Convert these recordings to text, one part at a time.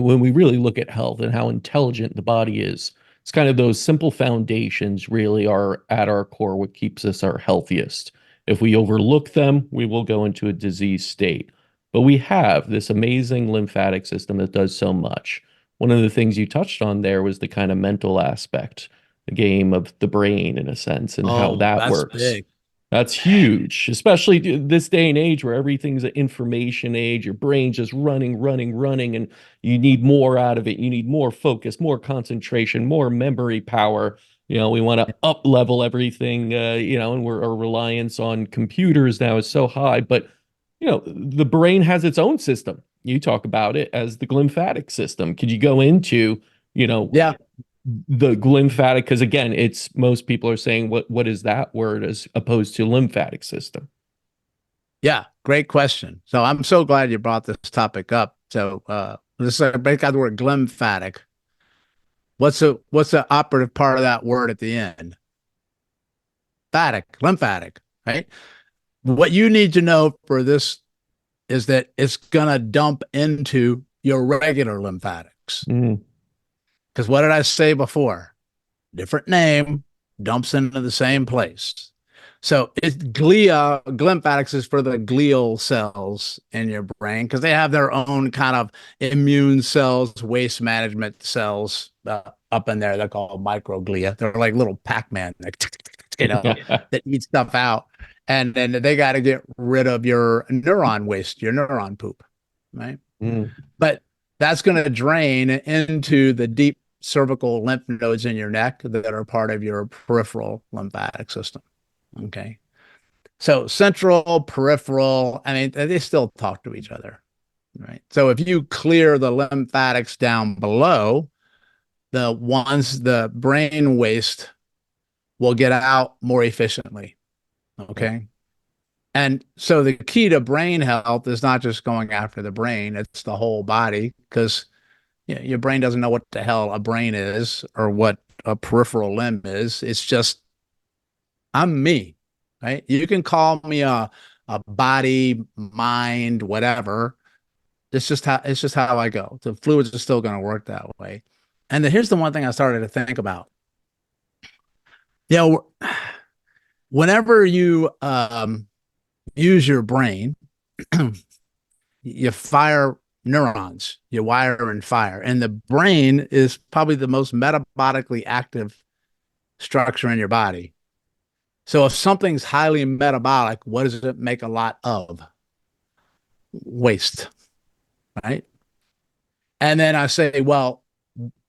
when we really look at health and how intelligent the body is, it's kind of those simple foundations really are at our core what keeps us our healthiest. If we overlook them, we will go into a disease state. But we have this amazing lymphatic system that does so much. One of the things you touched on there was the kind of mental aspect, the game of the brain in a sense, and how Oh, that that's works. big. That's huge, especially this day and age where everything's an information age. Your brain's just running, running, running, and you need more out of it. You need more focus, more concentration, more memory power. We want to up level everything, and our reliance on computers now is so high. But, the brain has its own system. You talk about it as the glymphatic system. Could you go into, you know, Yeah. the glymphatic, because again, it's most people are saying what is that word as opposed to lymphatic system. Yeah. Great question. So I'm so glad you brought this topic up. So let's break out the word glymphatic. What's the operative part of that word at the end? Lymphatic, right? What you need to know for this is that it's gonna dump into your regular lymphatics. Mm. Because what did I say before? Different name, dumps into the same place. So it's glymphatics is for the glial cells in your brain because they have their own kind of immune cells, waste management cells up in there. They're called microglia. They're like little Pac-Man, like, that eat stuff out. And then they got to get rid of your neuron waste, your neuron poop, right? Mm. But that's going to drain into the deep cervical lymph nodes in your neck that are part of your peripheral lymphatic system. Okay. So central, peripheral, I mean, they still talk to each other, right? So if you clear the lymphatics down below, the brain waste will get out more efficiently. Okay. And so the key to brain health is not just going after the brain, it's the whole body because your brain doesn't know what the hell a brain is or what a peripheral limb is. It's just, I'm me, right? You can call me a body, mind, whatever. It's just how I go. The fluids are still going to work that way. And here's the one thing I started to think about. You know, whenever you use your brain, you fire neurons, you wire and fire. And the brain is probably the most metabolically active structure in your body. So if something's highly metabolic, what does it make a lot of? Waste, right? And then I say, well,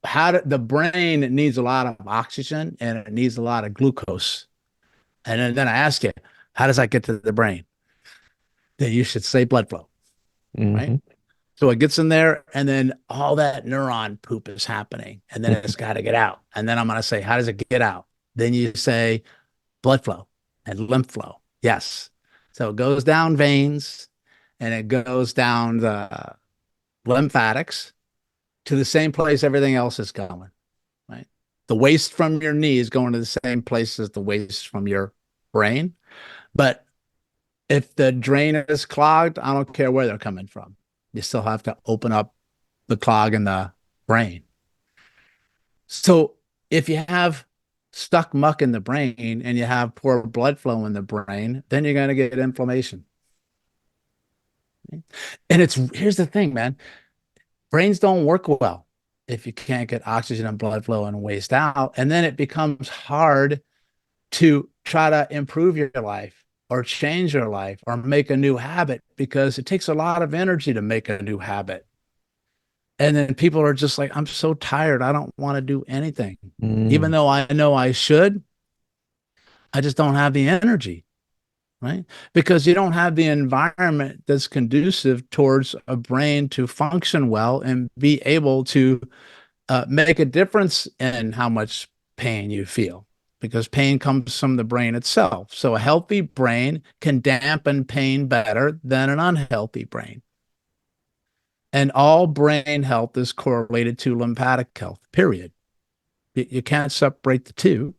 the brain needs a lot of oxygen and it needs a lot of glucose. And then I ask you, how does that get to the brain? Then you should say blood flow, right? Mm-hmm. So it gets in there, and then all that neuron poop is happening, and then it's got to get out. And then I'm going to say, how does it get out? Then you say blood flow and lymph flow. Yes. So it goes down veins and it goes down the lymphatics to the same place everything else is going, right? The waste from your knee is going to the same place as the waste from your brain. But if the drain is clogged, I don't care where they're coming from. You still have to open up the clog in the brain. So if you have stuck muck in the brain and you have poor blood flow in the brain, then you're going to get inflammation. And here's the thing, man. Brains don't work well if you can't get oxygen and blood flow and waste out. And then it becomes hard to try to improve your life or change your life or make a new habit because it takes a lot of energy to make a new habit. And then people are just like, I'm so tired. I don't want to do anything. Even Mm. though I know I should, I just don't have the energy, right? Because you don't have the environment that's conducive towards a brain to function well and be able to make a difference in how much pain you feel, because pain comes from the brain itself. So a healthy brain can dampen pain better than an unhealthy brain. And all brain health is correlated to lymphatic health, period. You can't separate the two.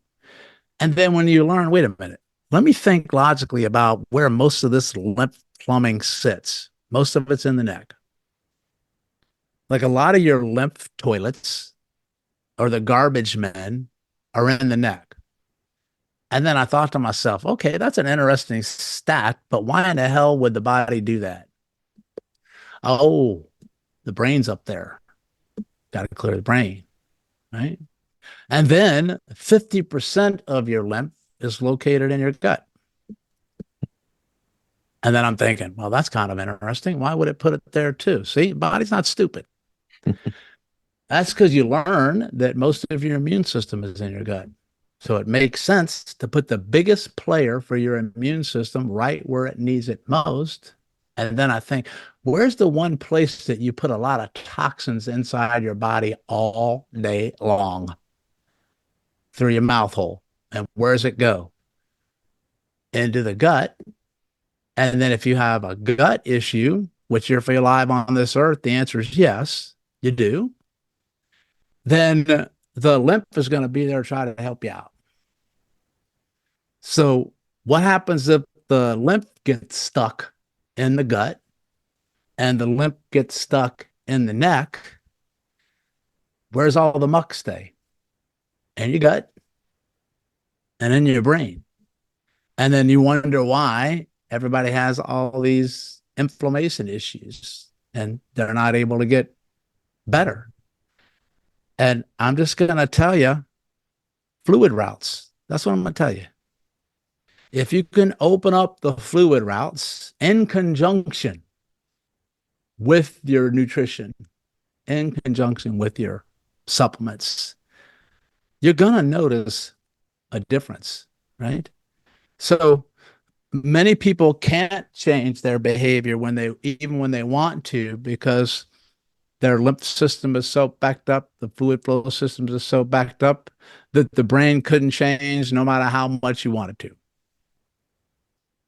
And then when you learn, wait a minute, let me think logically about where most of this lymph plumbing sits. Most of it's in the neck. Like a lot of your lymph toilets or the garbage men are in the neck. And then I thought to myself, okay, that's an interesting stat, but why in the hell would the body do that? Oh, the brain's up there. Got to clear the brain, right? And then 50% of your lymph is located in your gut. And then I'm thinking, well, that's kind of interesting. Why would it put it there too? See, body's not stupid. That's because you learn that most of your immune system is in your gut. So it makes sense to put the biggest player for your immune system right where it needs it most. And then I think, where's the one place that you put a lot of toxins inside your body all day long? Through your mouth hole. And where does it go? Into the gut. And then if you have a gut issue, which if you're alive on this earth, the answer is yes, you do. Then the lymph is going to be there to try to help you out. So what happens if the lymph gets stuck in the gut and the lymph gets stuck in the neck? Where's all the muck stay? In your gut and in your brain. And then you wonder why everybody has all these inflammation issues and they're not able to get better. And I'm just going to tell you, fluid routes. That's what I'm going to tell you. If you can open up the fluid routes in conjunction with your nutrition, in conjunction with your supplements, you're going to notice a difference, right? So many people can't change their behavior even when they want to, because their lymph system is so backed up, the fluid flow systems are so backed up that the brain couldn't change no matter how much you wanted to.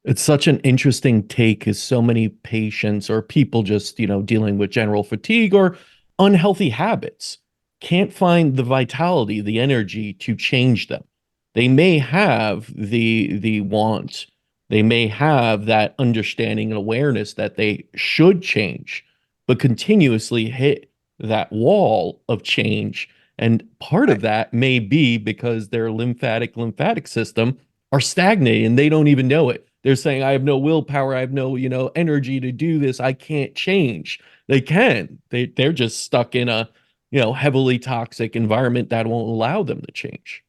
It's such an interesting take, as so many patients or people just, dealing with general fatigue or unhealthy habits can't find the vitality, the energy to change them. They may have the want, they may have that understanding and awareness that they should change, but continuously hit that wall of change. And part of that may be because their lymphatic system are stagnating and they don't even know it. They're saying, I have no willpower, I have no, energy to do this, I can't change. They can. They're just stuck in a, heavily toxic environment that won't allow them to change.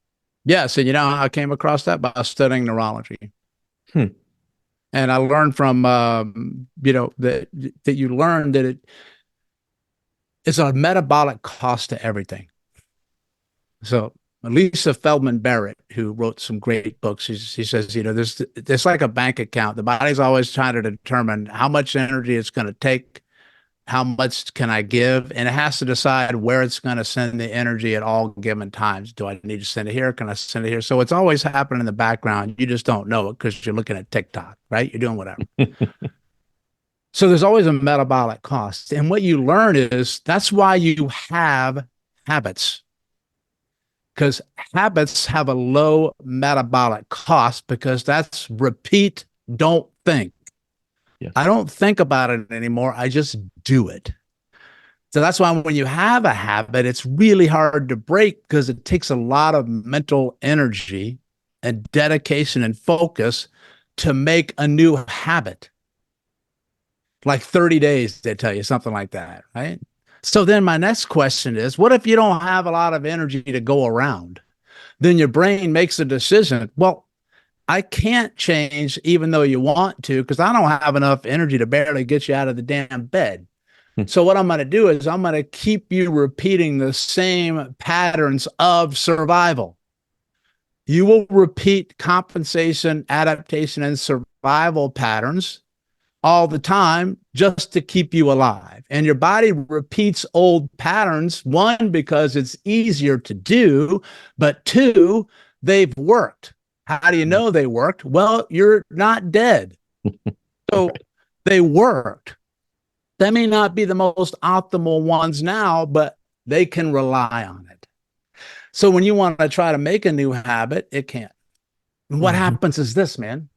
Yes, and you know how I came across that? By studying neurology. Hmm. And I learned from that you learn that it's a metabolic cost to everything. So Lisa Feldman Barrett, who wrote some great books, she says, there's like a bank account. The body's always trying to determine how much energy it's going to take, how much can I give, and it has to decide where it's going to send the energy at all given times. Do I need to send it here? Can I send it here? So it's always happening in the background. You just don't know it because you're looking at TikTok, right? You're doing whatever. So there's always a metabolic cost. And what you learn is that's why you have habits, because habits have a low metabolic cost, because that's repeat, don't think. Yes. I don't think about it anymore. I just do it. So that's why when you have a habit, it's really hard to break, because it takes a lot of mental energy and dedication and focus to make a new habit. Like 30 days, they tell you something like that, right? So then my next question is, what if you don't have a lot of energy to go around? Then your brain makes a decision. Well, I can't change even though you want to, because I don't have enough energy to barely get you out of the damn bed. So what I'm going to do is I'm going to keep you repeating the same patterns of survival. You will repeat compensation, adaptation, and survival patterns all the time just to keep you alive. And your body repeats old patterns, one, because it's easier to do, but two, they've worked. How do you know they worked? Well, you're not dead. So they worked. They may not be the most optimal ones now, but they can rely on it. So when you want to try to make a new habit, it can't. And what happens is this, man.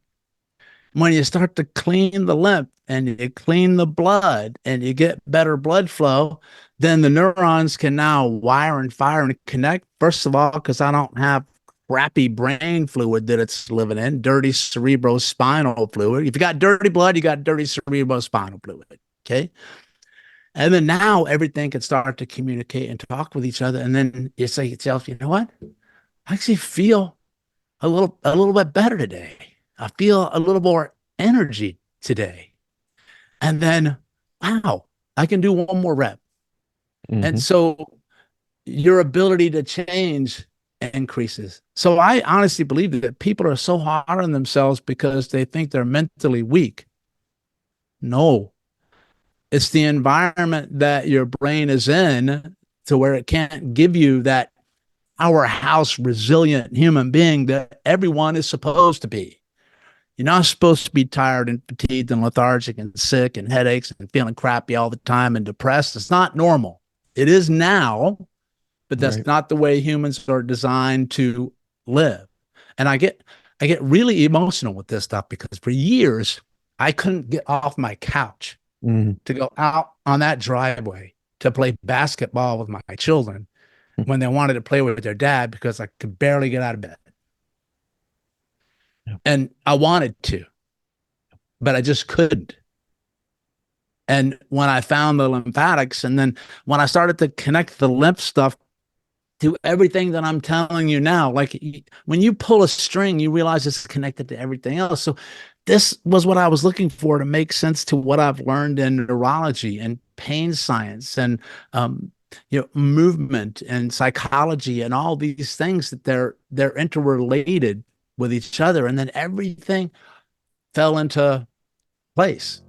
when you start to clean the lymph and you clean the blood and you get better blood flow, then the neurons can now wire and fire and connect. First of all, because I don't have crappy brain fluid that it's living in, dirty cerebrospinal fluid. If you got dirty blood, you got dirty cerebrospinal fluid. Okay. And then now everything can start to communicate and talk with each other. And then you say to yourself, you know what? I actually feel a little bit better today. I feel a little more energy today. And then, wow, I can do one more rep. And so your ability to change increases. So I honestly believe that people are so hard on themselves because they think they're mentally weak. No, it's the environment that your brain is in to where it can't give you that powerhouse, resilient human being that everyone is supposed to be. You're not supposed to be tired and fatigued and lethargic and sick and headaches and feeling crappy all the time and depressed. It's not normal. It is now, but that's not the way humans are designed to live. And I get really emotional with this stuff because for years I couldn't get off my couch to go out on that driveway to play basketball with my children when they wanted to play with their dad because I could barely get out of bed. And I wanted to, but I just couldn't. And when I found the lymphatics, and then when I started to connect the lymph stuff to everything that I'm telling you now, like when you pull a string, you realize it's connected to everything else. So this was what I was looking for to make sense to what I've learned in neurology and pain science and movement and psychology and all these things that they're interrelated with each other. And then everything fell into place.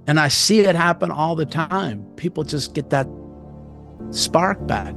And I see it happen all the time. People just get that spark back.